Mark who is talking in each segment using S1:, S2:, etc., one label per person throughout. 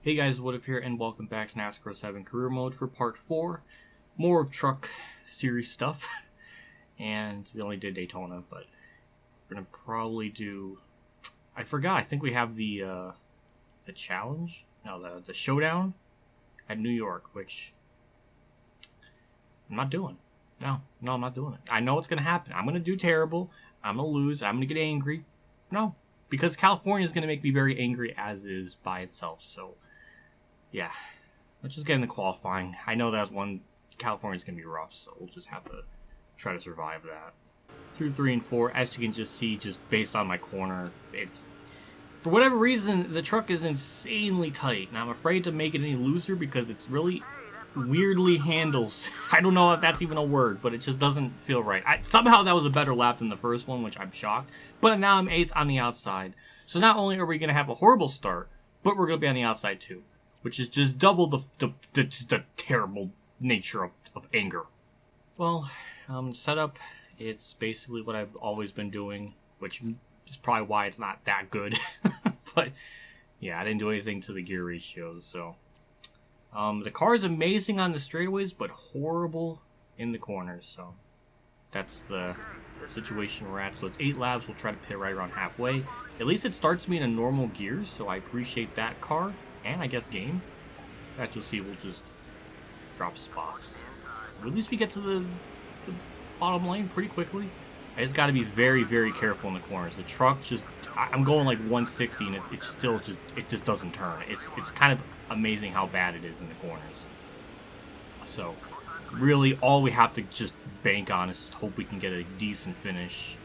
S1: Hey guys, WhatiF here, and welcome back to NASCAR 7 Career Mode for Part 4. More of truck series stuff. And we only did Daytona, but we're going to probably do... I forgot, I think we have the challenge? No, the showdown at New York, which I'm not doing. No, I'm not doing it. I know what's going to happen. I'm going to do terrible. I'm going to lose. I'm going to get angry. No, because California is going to make me very angry as is by itself, so... yeah, let's just get into qualifying. I know that one, California's going to be rough, so we'll just have to try to survive that. Through 3 and 4, as you can just see, just based on my corner, it's... for whatever reason, the truck is insanely tight, and I'm afraid to make it any looser because it's really weirdly handles. I don't know if that's even a word, but it just doesn't feel right. Somehow that was a better lap than the first one, which I'm shocked, but now I'm 8th on the outside. So not only are we going to have a horrible start, but we're going to be on the outside too. Which is just double the terrible nature of anger. Well, setup, it's basically what I've always been doing, which is probably why it's not that good. But, yeah, I didn't do anything to the gear ratios, so. The car is amazing on the straightaways, but horrible in the corners, so. That's the situation we're at. So it's 8 laps, we'll try to pit right around halfway. At least it starts me in a normal gear, so I appreciate that car. And I guess game. As you'll see, we'll just drop spots. But at least we get to the bottom lane pretty quickly. I just got to be very, very careful in the corners. The truck just, I'm going like 160 and it still just, it just doesn't turn. It's kind of amazing how bad it is in the corners. So, really, all we have to just bank on is just hope we can get a decent finish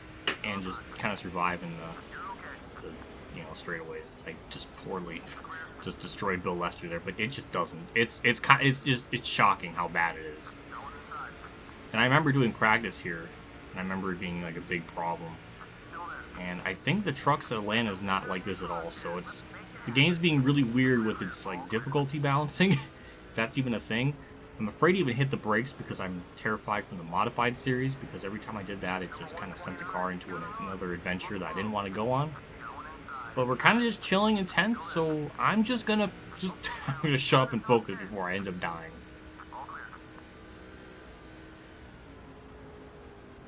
S1: and just kind of survive in the straightaways. Like, just poorly. Just destroyed Bill Lester there, but it just doesn't. It's shocking how bad it is. And I remember doing practice here, and I remember it being like a big problem. And I think the trucks at Atlanta is not like this at all. So it's the game's being really weird with its like difficulty balancing. If that's even a thing. I'm afraid to even hit the brakes because I'm terrified from the modified series. Because every time I did that, it just kind of sent the car into another adventure that I didn't want to go on. But we're kind of just chilling in 10th, so I'm just gonna shut up and focus before I end up dying.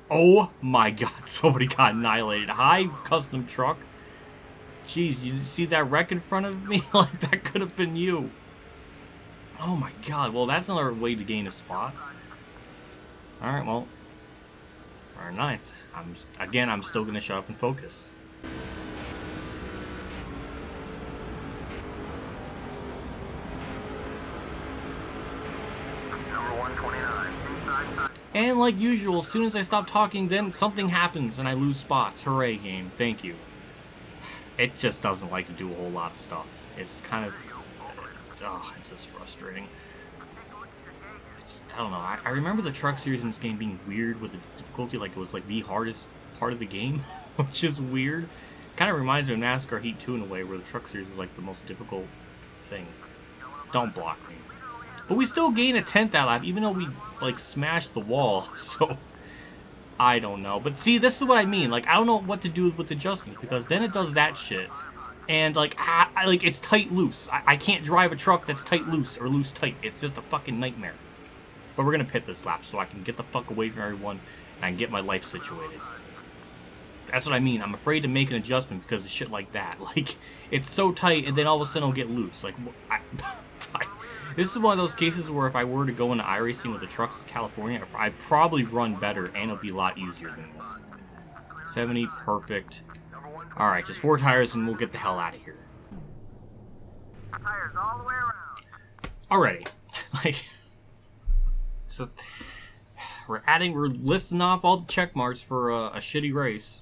S1: Oh my god, somebody got annihilated. Hi, custom truck. Jeez, you see that wreck in front of me? Like, that could have been you. Oh my god, well, that's another way to gain a spot. Alright, well, we're 9th. I'm still gonna shut up and focus. And like usual, as soon as I stop talking, then something happens and I lose spots. Hooray, game. Thank you. It just doesn't like to do a whole lot of stuff. It's kind of... it's just frustrating. I don't know. I remember the truck series in this game being weird with its difficulty. Like, it was like the hardest part of the game, which is weird. Kind of reminds me of NASCAR Heat 2 in a way, where the truck series was like the most difficult thing. Don't block me. But we still gain a 10th that lap, even though we, like, smashed the wall, so... I don't know. But see, this is what I mean. Like, I don't know what to do with adjustments, because then it does that shit. And, like, it's tight-loose. I can't drive a truck that's tight-loose, or loose-tight. It's just a fucking nightmare. But we're gonna pit this lap, so I can get the fuck away from everyone, and I can get my life situated. That's what I mean. I'm afraid to make an adjustment because of shit like that. Like, it's so tight, and then all of a sudden it'll get loose. Like, this is one of those cases where if I were to go into iRacing with the trucks in California, I'd probably run better, and it'll be a lot easier than this. 70, perfect. Alright, just 4 tires, and we'll get the hell out of here.
S2: Tires all the way around.
S1: Alrighty. Like, so we're listing off all the check marks for a shitty race.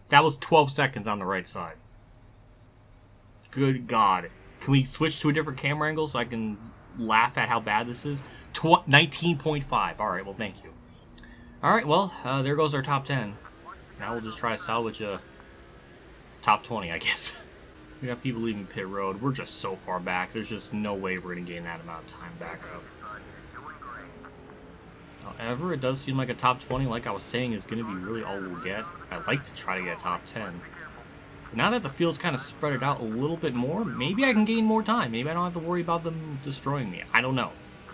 S1: That was 12 seconds on the right side. Good God. Can we switch to a different camera angle so I can laugh at how bad this is? 19.5. Alright, well, thank you. Alright, well, there goes our top 10. Now we'll just try to salvage a top 20, I guess. We got people leaving pit road. We're just so far back. There's just no way we're going to gain that amount of time back up. However, it does seem like a top 20, like I was saying, is going to be really all we'll get. I'd like to try to get a top 10. But now that the field's kind of spread it out a little bit more, maybe I can gain more time. Maybe I don't have to worry about them destroying me. I don't know.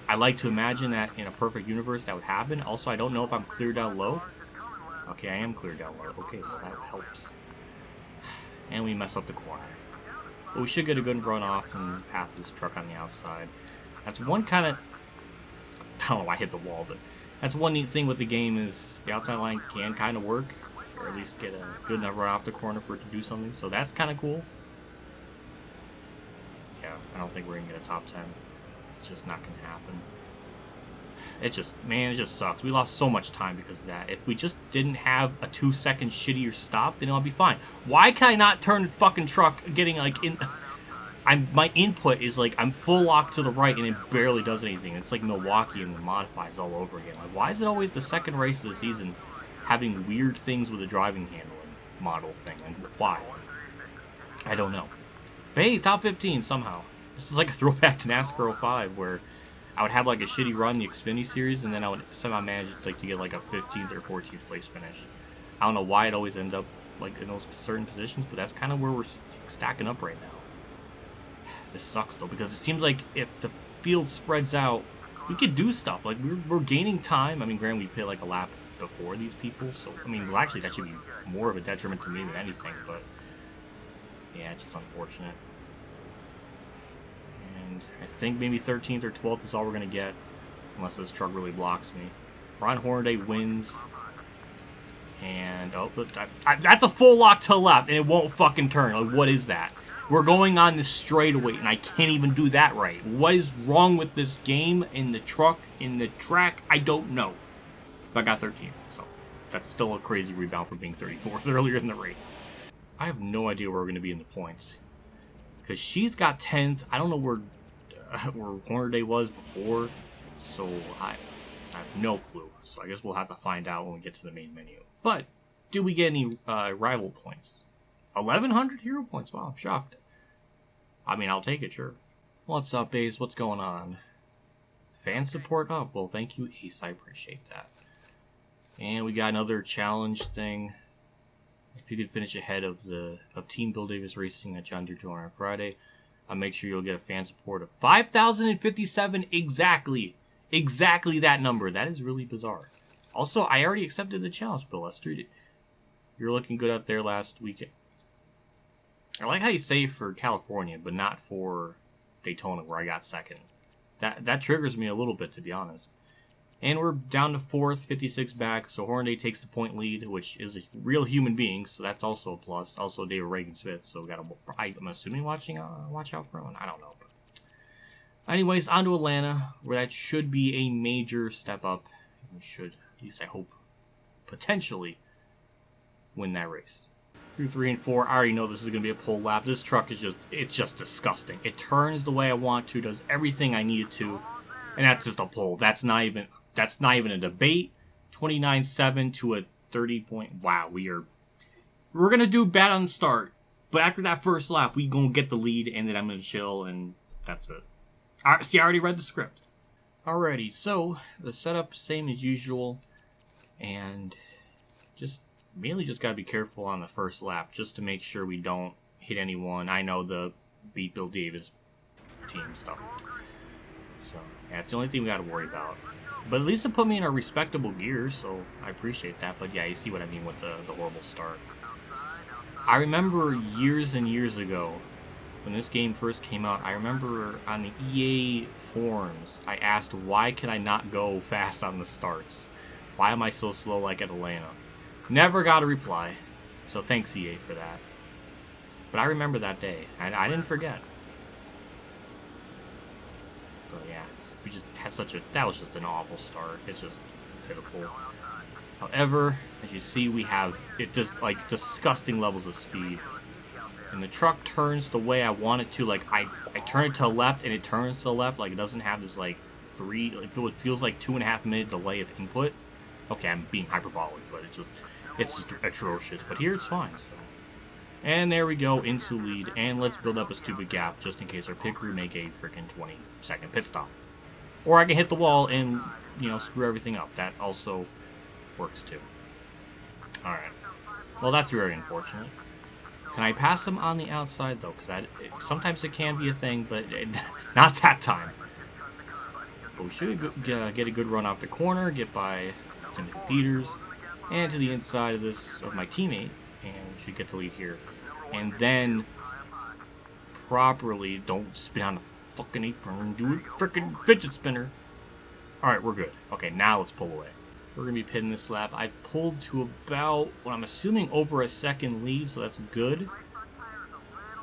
S1: I like to imagine that in a perfect universe that would happen. Also, I don't know if I'm cleared down low. Okay, I am cleared down low. Okay, well, that helps. And we mess up the corner. But we should get a good run off and pass this truck on the outside. That's one kind of... I don't know why I hit the wall, but that's one neat thing with the game is the outside line can kind of work. Or at least get a good enough run off the corner for it to do something. So that's kind of cool. Yeah, I don't think we're going to get a top 10. It's just not going to happen. It just, man, it just sucks. We lost so much time because of that. If we just didn't have a 2-second shittier stop, then it'll be fine. Why can I not turn the fucking truck getting, like, in... my input is, like, I'm full lock to the right and it barely does anything. It's like Milwaukee and the modifieds all over again. Like, why is it always the second race of the season having weird things with the driving handling model thing? And why? I don't know. But hey, top 15 somehow. This is like a throwback to NASCAR 05 where I would have like a shitty run in the Xfinity series and then I would somehow manage like to get like a 15th or 14th place finish. I don't know why it always ends up like in those certain positions, but that's kind of where we're stacking up right now. This sucks though because it seems like if the field spreads out, we could do stuff. Like we're gaining time. I mean, granted, we pay like a lap before these people, so I mean, well, actually, that should be more of a detriment to me than anything. But yeah, it's just unfortunate. And I think maybe 13th or 12th is all we're gonna get, unless this truck really blocks me. Ron Hornaday wins, and oh, look, that's a full lock to the left, and it won't fucking turn. Like, what is that? We're going on this straightaway, and I can't even do that right. What is wrong with this game, in the truck, in the track? I don't know. But I got 13th, so that's still a crazy rebound from being 34th earlier in the race. I have no idea where we're going to be in the points. Because Sheath got 10th. I don't know where Hornaday was before, so I have no clue. So I guess we'll have to find out when we get to the main menu. But, do we get any rival points? 1,100 hero points. Wow, I'm shocked. I mean, I'll take it, sure. What's up, Ace? What's going on? Fan support up? Well, thank you, Ace. I appreciate that. And we got another challenge thing. If you could finish ahead of Team Bill Davis Racing at John Deere Tour on Friday, I'll make sure you'll get a fan support of 5,057 exactly. Exactly that number. That is really bizarre. Also, I already accepted the challenge, Bill Lester. You're looking good out there last weekend. I like how you say for California, but not for Daytona, where I got second. That triggers me a little bit, to be honest. And we're down to 4th, 56 back, so Hornaday takes the point lead, which is a real human being, so that's also a plus. Also, David Reagan-Smith, so we got I'm assuming watch out for him. I don't know. But anyways, on to Atlanta, where that should be a major step up. We should, at least I hope, potentially win that race. 2, 3, and 4. I already know this is going to be a pole lap. This truck is it's just disgusting. It turns the way I want to, does everything I need it to, and that's just a pole. That's not even a debate. 29.7 to a 30 point. Wow, we're going to do bad on the start, but after that first lap, we going to get the lead, and then I'm going to chill, and that's it. See, I already read the script. Alrighty, so the setup, same as usual, and mainly just gotta be careful on the first lap, just to make sure we don't hit anyone. I know the beat Bill Davis team stuff. So, yeah, it's the only thing we gotta worry about. But at least it put me in a respectable gear, so I appreciate that. But yeah, you see what I mean with the horrible start. I remember years and years ago, when this game first came out, I remember on the EA forums, I asked, why can I not go fast on the starts? Why am I so slow like at Atlanta? Never got a reply, so thanks EA for that. But I remember that day, and I didn't forget. But yeah, we just had that was just an awful start. It's just pitiful. However, as you see, we have just like disgusting levels of speed. And the truck turns the way I want it to. Like I turn it to the left and it turns to the left. Like it doesn't have this like it feels like 2.5 minute delay of input. Okay, I'm being hyperbolic, but it's just atrocious. But here it's fine. So. And there we go, into lead. And let's build up a stupid gap just in case our pit crew make a freaking 20-second pit stop. Or I can hit the wall and, screw everything up. That also works too. Alright. Well, that's very unfortunate. Can I pass him on the outside, though? Because sometimes it can be a thing, but not that time. But we should get a good run off the corner, get by Timothy Peters, and to the inside of my teammate, and we should get the lead here. And then properly, don't spin on the fucking apron, do a freaking fidget spinner. Alright, we're good. Okay, now let's pull away. We're going to be pitting this lap. I pulled to about, what I'm assuming, over a second lead, so that's good.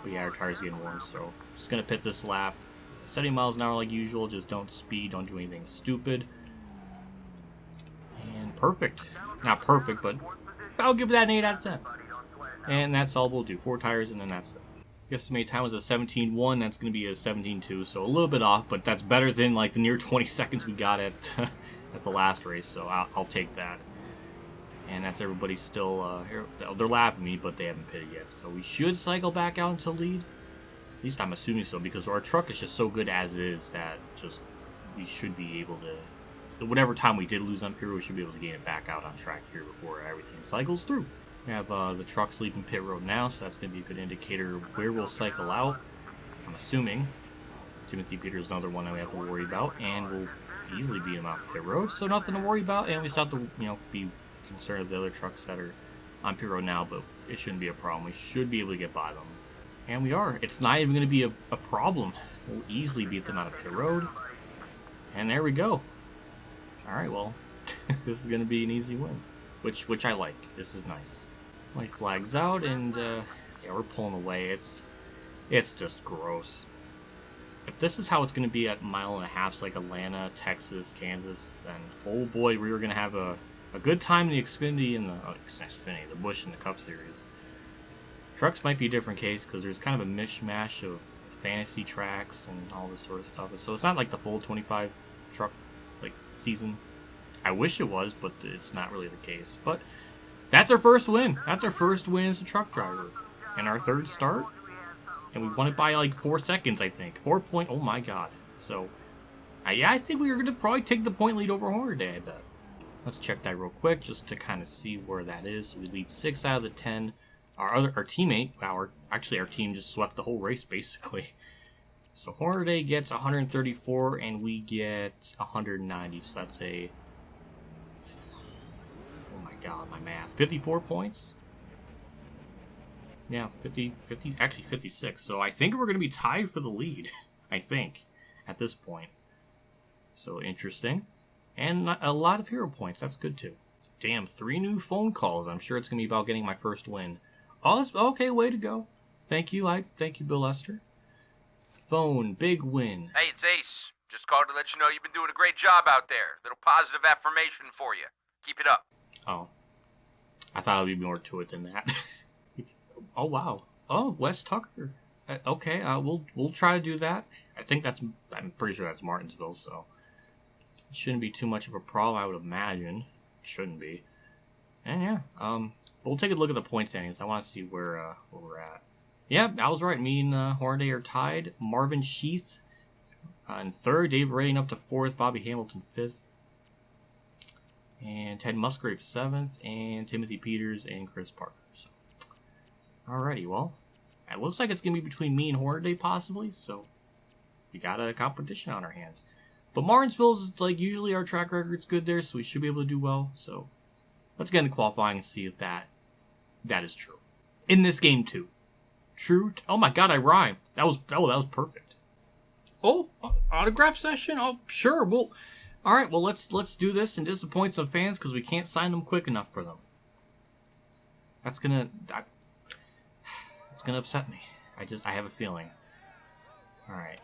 S1: But yeah, our tire's getting warm, so just going to pit this lap. 70 miles an hour like usual, just don't speed, don't do anything stupid. And perfect. Not perfect, but I'll give that an 8 out of 10. And that's all we'll do. 4 tires, and then that's it. The estimated time was a 17.1, that's going to be a 17.2, so a little bit off, but that's better than like the near 20 seconds we got at the last race, so I'll take that. And that's everybody still here. They're lapping me, but they haven't pitted yet, so we should cycle back out into lead. At least I'm assuming so, because our truck is just so good as is that just we should be able to, whatever time we did lose on pit road, we should be able to gain it back out on track here before everything cycles through. We have the trucks leaving pit road now, so that's going to be a good indicator of where we'll cycle out. I'm assuming Timothy Peters is another one that we have to worry about, and we'll easily beat him off pit road, so nothing to worry about. And we still have to, be concerned of the other trucks that are on pit road now, but it shouldn't be a problem. We should be able to get by them, and we are. It's not even going to be a problem. We'll easily beat them out of pit road, and there we go. All right, well, this is going to be an easy win, which I like. This is nice. White flags out, and yeah, we're pulling away. It's just gross. If this is how it's going to be at 1.5 miles like Atlanta, Texas, Kansas, then oh boy, we were going to have a good time in the Xfinity and the Busch and the Cup Series. Trucks might be a different case because there's kind of a mishmash of fantasy tracks and all this sort of stuff. So it's not like the full 25 truck season. I wish it was, but it's not really the case. But that's our first win. That's our first win as a truck driver. And our third start. And we won it by like 4 seconds, I think. 4 point. Oh my god. So, yeah, I think we were going to probably take the point lead over Hornaday, I bet. Let's check that real quick just to kind of see where that is. So we lead 6 out of the 10. Our teammate, actually our team just swept the whole race basically. So Hornaday gets 134 and we get 190. So that's a, oh my god, my math, 54 points. Yeah, 50, actually 56. So I think we're going to be tied for the lead, I think, at this point. So interesting. And a lot of hero points. That's good too. Damn, 3 new phone calls. I'm sure it's going to be about getting my first win. Oh, okay, way to go. Thank you, thank you, Bill Lester. Phone, big win.
S2: Hey, it's Ace. Just called to let you know you've been doing a great job out there. Little positive affirmation for you. Keep it up.
S1: Oh. I thought there'd be more to it than that. Oh, wow. Oh, Wes Tucker. Okay, we'll try to do that. I'm pretty sure that's Martinsville, so it shouldn't be too much of a problem, I would imagine. It shouldn't be. And yeah, we'll take a look at the point standings. I want to see where we're at. Yeah, I was right. Me and Hornaday are tied. Marvin Sheath in 3rd. Dave Rating up to 4th. Bobby Hamilton 5th. And Ted Musgrave 7th. And Timothy Peters and Chris Parker. So, alrighty, well, it looks like it's going to be between me and Hornaday possibly. So, we got a competition on our hands. But Martinsville's like usually our track record's good there, so we should be able to do well. So, let's get into qualifying and see if that is true. In this game too. True. Oh my god, I rhymed. That was perfect. Oh, autograph session? Oh, sure. Well, all right. Well, let's do this and disappoint some fans because we can't sign them quick enough for them. That's gonna upset me. I have a feeling. All right.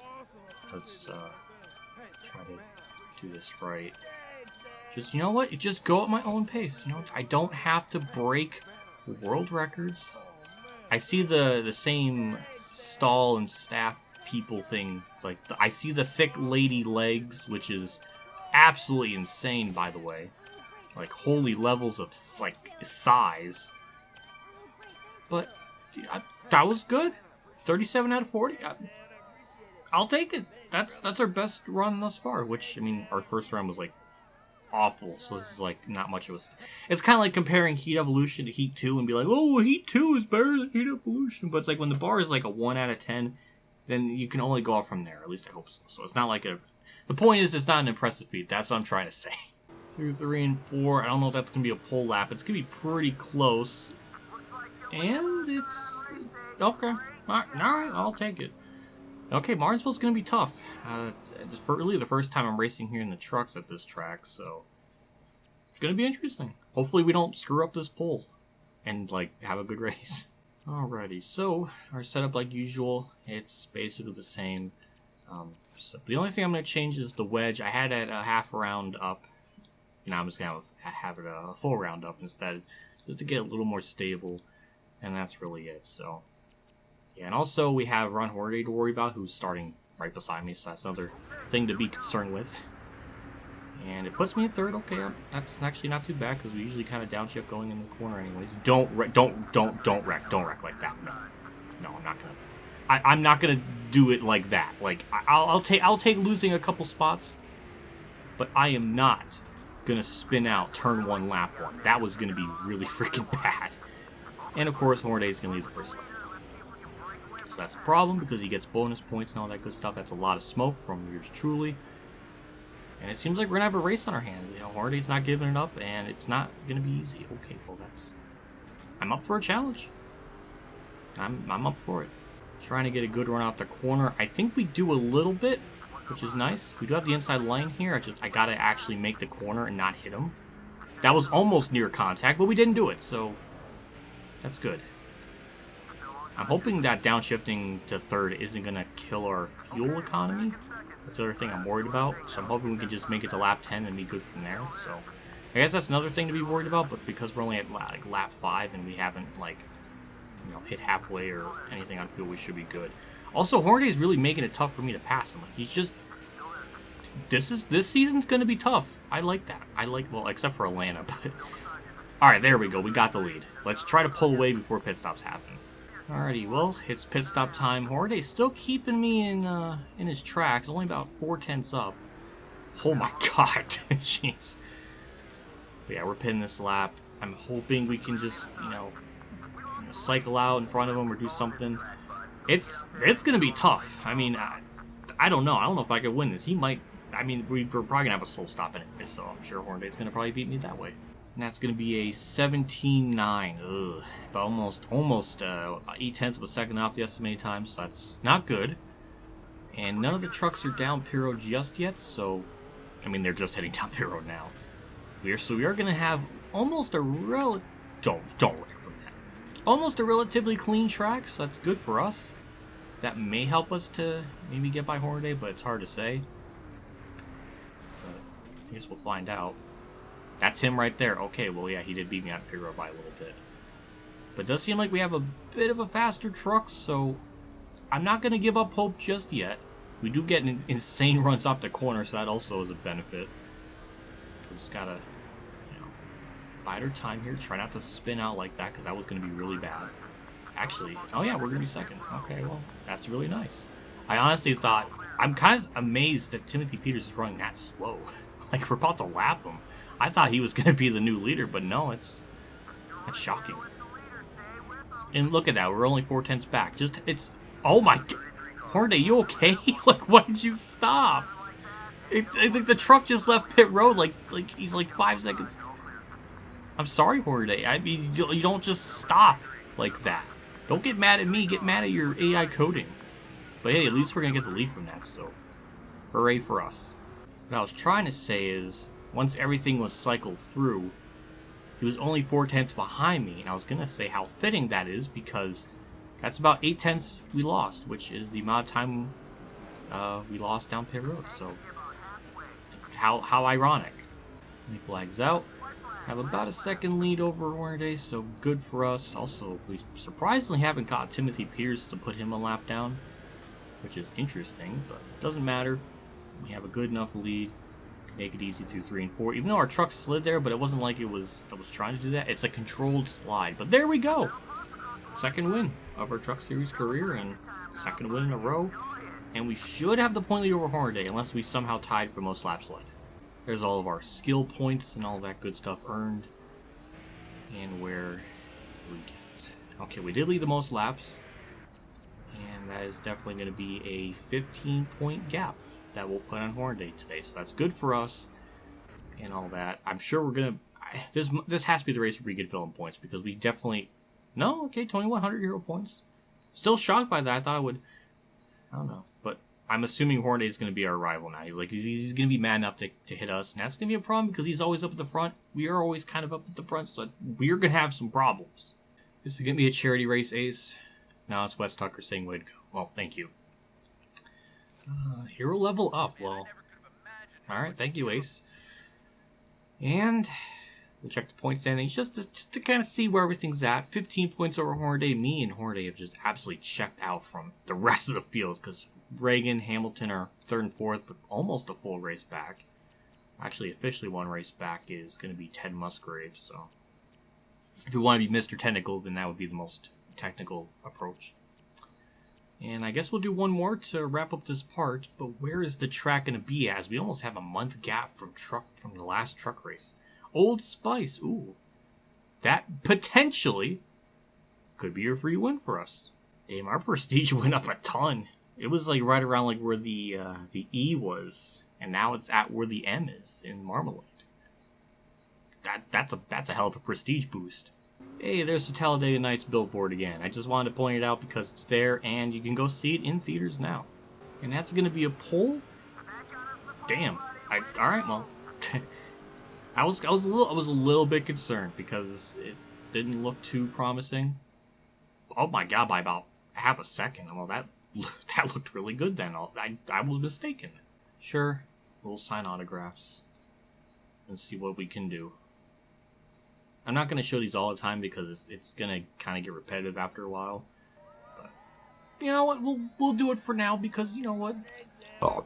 S1: Let's try to do this right. Just, you know what? Just go at my own pace. You know, I don't have to break world records. I see the same stall and staff people thing. Like, I see the thick lady legs, which is absolutely insane, by the way. Like, holy levels of, thighs. But, that was good. 37 out of 40. I'll take it. That's our best run thus far, which, I mean, our first run was, awful. So this is like not much of a... It's kind of like comparing Heat Evolution to Heat 2 and be like, oh, Heat 2 is better than Heat Evolution. But it's like when the bar is like a 1 out of 10, then you can only go up from there. At least I hope so. So it's not like a... The point is, it's not an impressive feat. That's what I'm trying to say. 2, 3, and 4. I don't know if that's going to be a pole lap. It's going to be pretty close. And it's... Okay. Alright, I'll take it. Okay, Martinsville's going to be tough. It's really the first time I'm racing here in the trucks at this track, so... It's going to be interesting. Hopefully we don't screw up this pole. And, like, have a good race. Alrighty, so our setup, like usual, it's basically the same. So the only thing I'm going to change is the wedge. I had it a half round up. Now I'm just going to have it a full round up instead, just to get a little more stable. And that's really it, so... Yeah, and also we have Ron Hornaday to worry about, who's starting right beside me, so that's another thing to be concerned with. And it puts me in third. Okay, that's actually not too bad, because we usually kind of downshift going in the corner anyways. Don't wreck like that. No, I'm not gonna. I'm not gonna do it like that. Like I'll take losing a couple spots, but I am not gonna spin out turn 1 lap 1. That was gonna be really freaking bad. And of course, Hornaday's gonna lead the first lap. So that's a problem because he gets bonus points and all that good stuff. That's a lot of smoke from yours truly. And it seems like we're gonna have a race on our hands. You know, Hornaday's not giving it up, and it's not gonna be easy. Okay, well I'm up for a challenge. I'm up for it. Trying to get a good run out the corner. I think we do a little bit, which is nice. We do have the inside line here. I gotta actually make the corner and not hit him. That was almost near contact, but we didn't do it, so that's good. I'm hoping that downshifting to third isn't gonna kill our fuel economy. That's the other thing I'm worried about. So I'm hoping we can just make it to lap 10 and be good from there. So I guess that's another thing to be worried about. But because we're only at like lap 5 and we haven't hit halfway or anything on fuel, we should be good. Also, Hornaday's really making it tough for me to pass him. Like he's just this season's gonna be tough. I like that. Well, except for Atlanta. But all right, there we go. We got the lead. Let's try to pull away before pit stops happen. Alrighty, well, it's pit stop time. Hornaday's still keeping me in his tracks, only about 4/10 up. Oh my god, jeez. But yeah, we're pitting this lap. I'm hoping we can just, cycle out in front of him or do something. It's gonna be tough. I mean, I don't know. I don't know if I could win this. He might. I mean, we're probably gonna have a slow stop anyway, so I'm sure Hornaday's gonna probably beat me that way. And that's going to be a 17.9. Ugh. But almost 0.8 of a second off the estimated time, so that's not good. And none of the trucks are down pit road just yet, so... I mean, they're just heading down pit road now. So we are going to have almost a Don't wreck from that. Almost a relatively clean track, so that's good for us. That may help us to maybe get by Hornaday, but it's hard to say. But I guess we'll find out. That's him right there. Okay, well, yeah, he did beat me out of pit road by a little bit. But it does seem like we have a bit of a faster truck, so I'm not going to give up hope just yet. We do get insane runs off the corner, so that also is a benefit. We just got to, bide our time here. Try not to spin out like that, because that was going to be really bad. Actually, oh yeah, we're going to be second. Okay, well, that's really nice. I honestly thought, I'm kind of amazed that Timothy Peters is running that slow. Like, we're about to lap him. I thought he was going to be the new leader, but no, that's shocking. And look at that, we're only 4/10 back. Oh my god. Hornaday, you okay? Like, why did you stop? I think the truck just left pit road, like he's like 5 seconds. I'm sorry, Hornaday. I mean, you don't just stop like that. Don't get mad at me, get mad at your AI coding. But hey, at least we're going to get the lead from that, so hooray for us. What I was trying to say is, once everything was cycled through, he was only 4/10 behind me, and I was going to say how fitting that is, because that's about 8/10 we lost, which is the amount of time we lost down pit road, so how ironic. He flags out. Have about a second lead over Hornaday, so good for us. Also, we surprisingly haven't got Timothy Peters to put him a lap down, which is interesting, but doesn't matter. We have a good enough lead. Make it easy through 3 and 4. Even though our truck slid there, but it wasn't like I was trying to do that. It's a controlled slide. But there we go. Second win of our Truck Series career, and second win in a row. And we should have the point lead over Hornaday, unless we somehow tied for most laps led. There's all of our skill points and all that good stuff earned. And where we get... Okay, we did lead the most laps. And that is definitely going to be a 15-point gap that we'll put on Hornaday today. So that's good for us and all that. I'm sure we're going to... This has to be the race where we get fill in points because we definitely... No? Okay, 2,100 hero points. Still shocked by that. I thought I would... I don't know. But I'm assuming Hornaday is going to be our rival now. He's going to be mad enough to hit us. And that's going to be a problem because he's always up at the front. We are always kind of up at the front. So we're going to have some problems. This is going to be a charity race, Ace. Now it's Wes Tucker saying, way to go. Well, thank you. Hero level up. Well, alright, thank you, Ace. And we'll check the point standings just to kind of see where everything's at. 15 points over Hornaday. Me and Hornaday have just absolutely checked out from the rest of the field because Reagan, Hamilton are 3rd and 4th, but almost a full race back. Actually, officially one race back is going to be Ted Musgrave. So if you want to be Mr. Technical, then that would be the most technical approach. And I guess we'll do one more to wrap up this part, but where is the track going to be as we almost have a month gap from the last truck race? Old Spice, ooh. That potentially could be your free win for us. Damn, our prestige went up a ton. It was like right around like where the E was, and now it's at where the M is in Marmalade. That's a hell of a prestige boost. Hey, there's the Talladega Nights billboard again. I just wanted to point it out because it's there and you can go see it in theaters now. And that's going to be a poll? Damn. Alright, well. I was a little bit concerned because it didn't look too promising. Oh my god, by about half a second. Well, that looked really good then. I was mistaken. Sure, we'll sign autographs and see what we can do. I'm not going to show these all the time because it's going to kind of get repetitive after a while. But, you know what? We'll do it for now because, you know what? Oh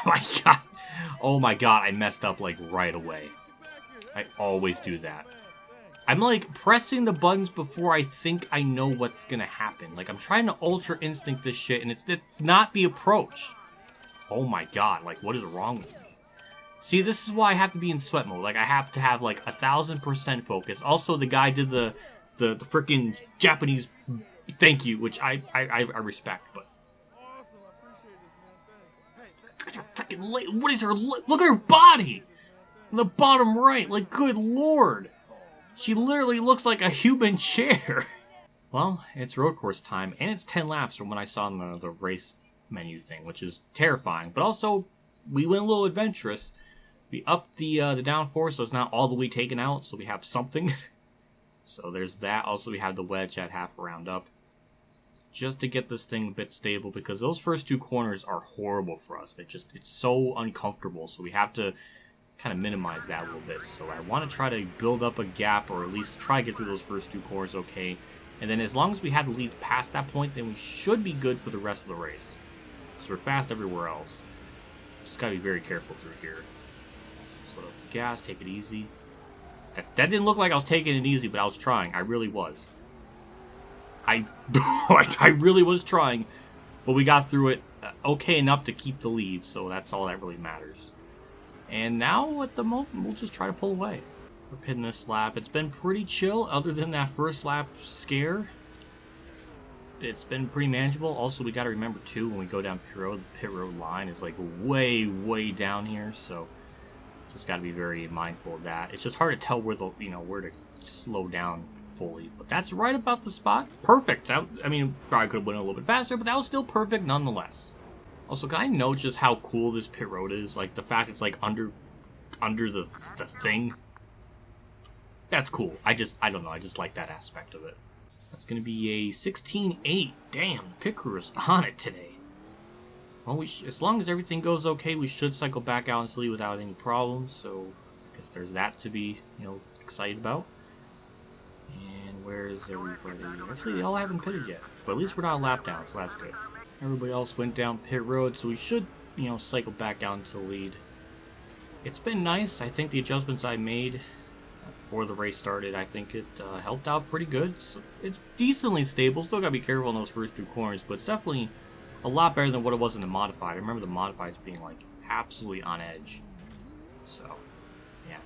S1: my god. Oh my god, I messed up like right away. I always do that. I'm like pressing the buttons before I think I know what's going to happen. Like I'm trying to ultra instinct this shit and it's not the approach. Oh my god, like what is wrong with me? See, this is why I have to be in sweat mode. Like, I have to have, like, 1,000% focus. Also, the guy did the freaking Japanese thank you, which I respect, but... Look at her freaking leg. What is her... Look at her body! In the bottom right. Like, good lord. She literally looks like a human chair. Well, it's road course time, and it's 10 laps from when I saw the race menu thing, which is terrifying. But also, we went a little adventurous. We upped the downforce, so it's not all the way taken out, so we have something. So there's that. Also, we have the wedge at half a round up. Just to get this thing a bit stable, because those first two corners are horrible for us. It's so uncomfortable, so we have to kind of minimize that a little bit. So I want to try to build up a gap, or at least try to get through those first two corners okay. And then as long as we had to lead past that point, then we should be good for the rest of the race. So we're fast everywhere else. Just gotta be very careful through here. So the gas, take it easy. That didn't look like I was taking it easy, but I was trying. I really was. I really was trying, but we got through it okay enough to keep the lead, so that's all that really matters. And now, at the moment, we'll just try to pull away. We're pitting this lap. It's been pretty chill, other than that first lap scare. It's been pretty manageable. Also, we got to remember, too, when we go down pit road, the pit road line is, like, way, way down here, so just got to be very mindful of that. It's just hard to tell where where to slow down fully, but that's right about the spot. Perfect. I mean, probably could have went a little bit faster, but that was still perfect nonetheless. Also, can I note just how cool this pit road is? Like, the fact it's, like, under the thing. That's cool. I don't know. I just like that aspect of it. That's going to be a 16.8. Damn, the pit crew is on it today. Well, as long as everything goes okay, we should cycle back out into lead without any problems. So, I guess there's that to be, excited about. And where is everybody? Actually, they all haven't pitted yet. But at least we're not a lap down, so that's good. Everybody else went down pit road, so we should, cycle back out into the lead. It's been nice. I think the adjustments I made before the race started, I think it helped out pretty good. So it's decently stable. Still gotta be careful in those first two corners, but it's definitely a lot better than what it was in the modified. I remember the modifieds being like absolutely on edge. So, yeah.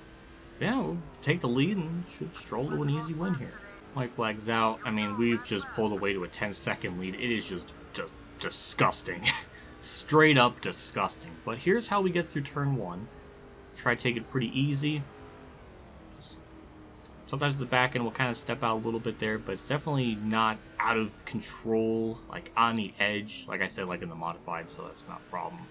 S1: Yeah, we'll take the lead and should stroll to an easy win here. White flag's out. I mean, we've just pulled away to a 10-second lead. It is just disgusting. Straight up disgusting. But here's how we get through turn 1. Try to take it pretty easy. Sometimes the back end will kind of step out a little bit there, but it's definitely not out of control, like on the edge, like I said, like in the modified, so that's not a problem.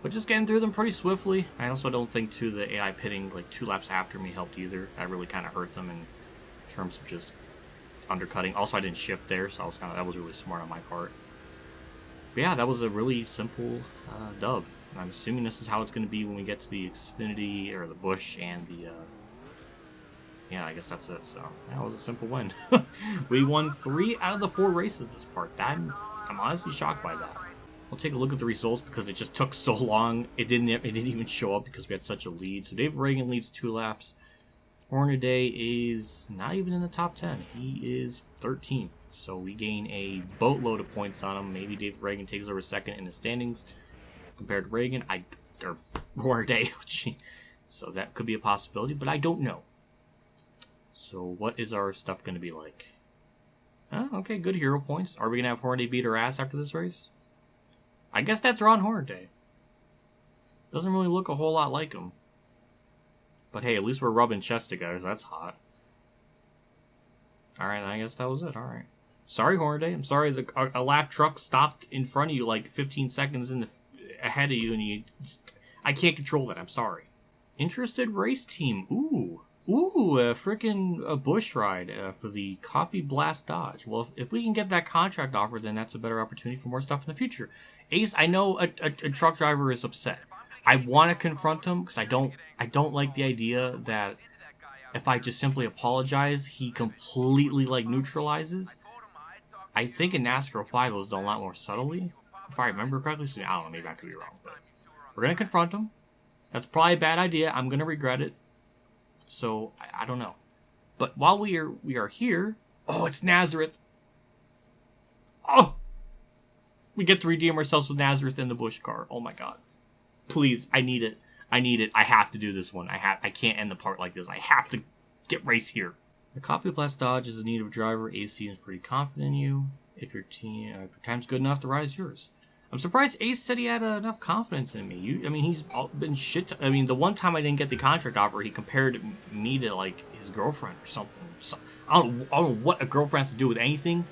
S1: But just getting through them pretty swiftly. I also don't think, too, the AI pitting like 2 laps after me helped either. That really kind of hurt them in terms of just undercutting. Also, I didn't shift there, so that was really smart on my part. But yeah, that was a really simple dub. And I'm assuming this is how it's going to be when we get to the Xfinity, or the Busch, and the... yeah, I guess that's it. So that was a simple win. We won 3 out of the 4 races this part. I'm honestly shocked by that. We'll take a look at the results because it just took so long. It didn't even show up because we had such a lead. So Dave Reagan leads 2 laps. Hornaday is not even in the top 10. He is 13th. So we gain a boatload of points on him. Maybe Dave Reagan takes over second in the standings compared to Reagan. Or Hornaday. So that could be a possibility, but I don't know. So what is our stuff going to be like? Oh, okay, good hero points. Are we going to have Hornaday beat our ass after this race? I guess that's Ron Hornaday. Doesn't really look a whole lot like him. But hey, at least we're rubbing chests together, so that's hot. Alright, I guess that was it. Alright. Sorry, Hornaday. I'm sorry a lap truck stopped in front of you like 15 seconds ahead of you, and I can't control that. I'm sorry. Interested race team. Ooh, a freaking Busch ride for the Coffee Blast Dodge. Well, if we can get that contract offer, then that's a better opportunity for more stuff in the future. Ace, I know a truck driver is upset. I want to confront him because I don't like the idea that if I just simply apologize, he completely like neutralizes. I think in NASCAR 5 it was done a lot more subtly, if I remember correctly. So I don't know, maybe I could be wrong, but we're gonna confront him. That's probably a bad idea. I'm gonna regret it. So I don't know. But while we are here, oh, it's Nazareth. Oh, we get to redeem ourselves with Nazareth in the Busch car. Oh my god. Please, I need it. I have to do this one. I can't end the part like this. I have to get race here. The Coffee Blast Dodge is in need of a driver. AC is pretty confident in you. If your time's good enough, the ride is yours. I'm surprised Ace said he had enough confidence in me. He's been shit. The one time I didn't get the contract offer, he compared me to like his girlfriend or something. So, I don't know what a girlfriend has to do with anything,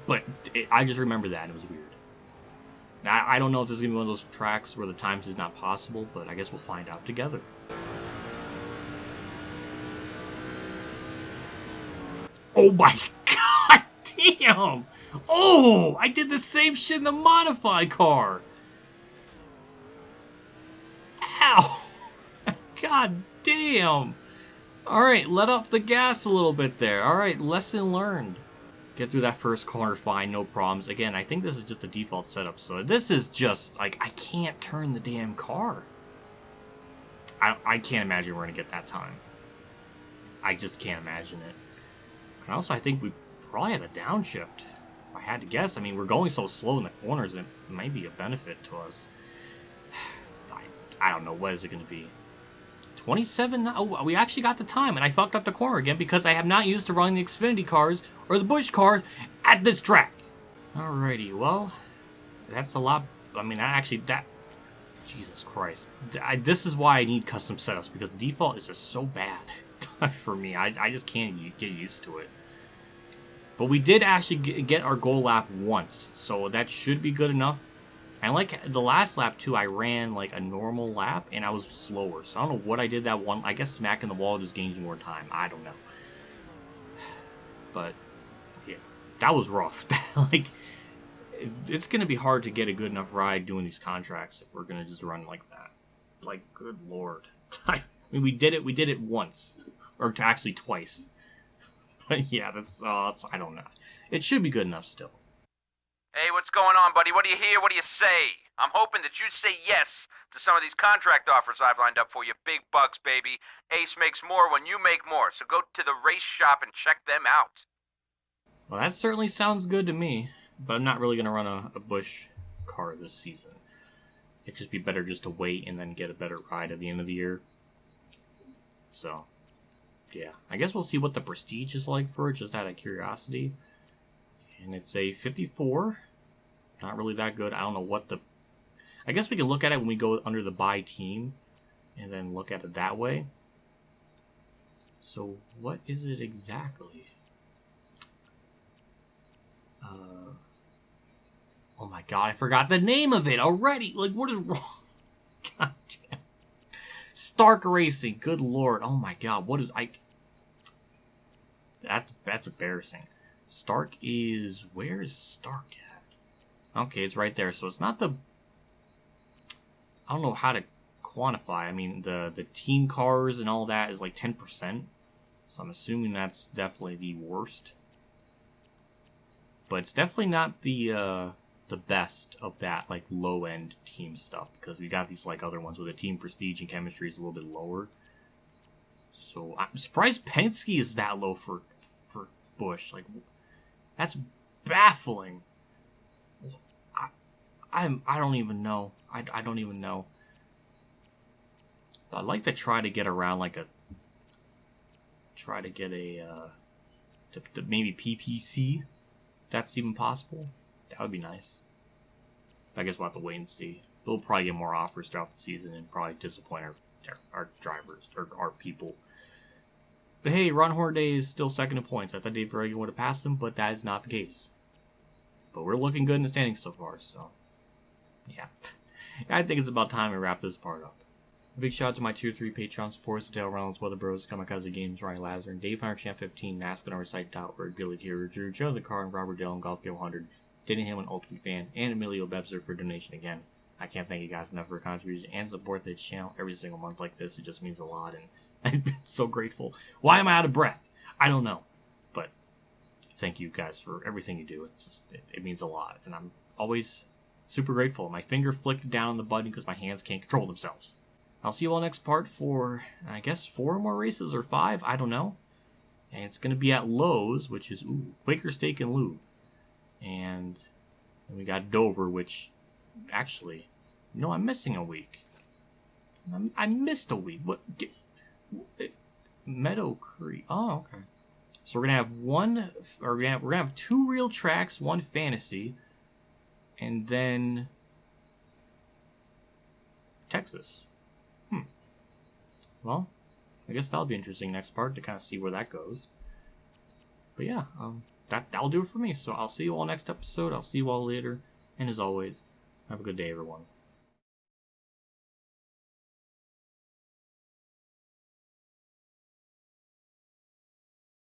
S1: but I just remember that. It was weird. Now, I don't know if this is going to be one of those tracks where the times is not possible, but I guess we'll find out together. Oh my god, damn! Oh, I did the same shit in the modified car! Ow! God damn! Alright, let off the gas a little bit there. Alright, lesson learned. Get through that first corner fine, no problems. Again, I think this is just a default setup, so this is just, like, I can't turn the damn car. I can't imagine we're going to get that time. I just can't imagine it. And also, I think we probably have a downshift. If I had to guess, we're going so slow in the corners, it might be a benefit to us. I don't know, what is it going to be? 27? Oh, we actually got the time, and I fucked up the corner again because I have not used to running the Xfinity cars or the Busch cars at this track. Alrighty, well, that's a lot. Jesus Christ. This is why I need custom setups, because the default is just so bad for me. I just can't get used to it. But we did actually get our goal lap once, so that should be good enough. And like the last lap too, I ran like a normal lap and I was slower. So I don't know what I did that one. I guess smacking the wall just gains more time. I don't know. But yeah, that was rough. Like, it's gonna be hard to get a good enough ride doing these contracts if we're gonna just run like that. Like, good lord. We did it once, or actually twice. But yeah, that's I don't know. It should be good enough still.
S2: Hey, what's going on, buddy? What do you hear? What do you say? I'm hoping that you say yes to some of these contract offers I've lined up for you. Big bucks, baby. Ace makes more when you make more, so go to the race shop and check them out.
S1: Well, that certainly sounds good to me, but I'm not really going to run a Busch car this season. it'd just be better just to wait and then get a better ride at the end of the year. So, yeah. I guess we'll see what the Prestige is like for it, just out of curiosity. And it's a 54. Not really that good. I don't know what the... I guess we can look at it when we go under the buy team and then look at it that way. So, what is it exactly? Oh my god, I forgot the name of it already. Like, what is wrong? God damn. Stark Racing. Good lord. Oh my god, what is... That's embarrassing. Stark is... Where is Stark at? Okay, it's right there. So it's not the... I don't know how to quantify. I mean, the team cars and all that is like 10%. So I'm assuming that's definitely the worst. But it's definitely not the best of that, like, low-end team stuff. Because we got these, like, other ones where the team prestige and chemistry is a little bit lower. So I'm surprised Penske is that low for Busch. Like, that's baffling. I don't even know. I don't even know. But I'd like to try to get around, like, to maybe PPC. If that's even possible. That would be nice. I guess we'll have to wait and see. We'll probably get more offers throughout the season and probably disappoint our drivers or our people. But hey, Ron Hornaday is still second in points. I thought Dave Verhagen would have passed him, but that is not the case. But we're looking good in the standings so far, so yeah. I think it's about time we wrap this part up. A big shout out to my Tier 3 Patreon supporters, Dale Reynolds, Weather Bros, Kamikazegames, Ronnie Lazzarine, Dave Hunter, Champ 15, NASCAR Site.org, Billy Kierer, Drew, Joanathon Carten, Robert Dillon, Golf Game 100, DennyHamlinUltimateFan, and EmilioBebzer for donation again. I can't thank you guys enough for your contribution and support this channel every single month like this. It just means a lot, and I'm so grateful. Why am I out of breath? I don't know. But thank you guys for everything you do. It means a lot, and I'm always super grateful. My finger flicked down the button because my hands can't control themselves. I'll see you all next part for, I guess, 4 more races or 5. I don't know. And it's going to be at Lowe's, which is Quaker Steak and Lube. And then we got Dover, which actually, no, I'm missing a week. I missed a week. What? Meadow Creek. Oh, okay. So we're gonna have 2 real tracks, 1 fantasy, and then Texas. Well, I guess that'll be interesting next part to kind of see where that goes. But yeah, that'll do it for me. So I'll see you all next episode. I'll see you all later. And as always, have a good day, everyone.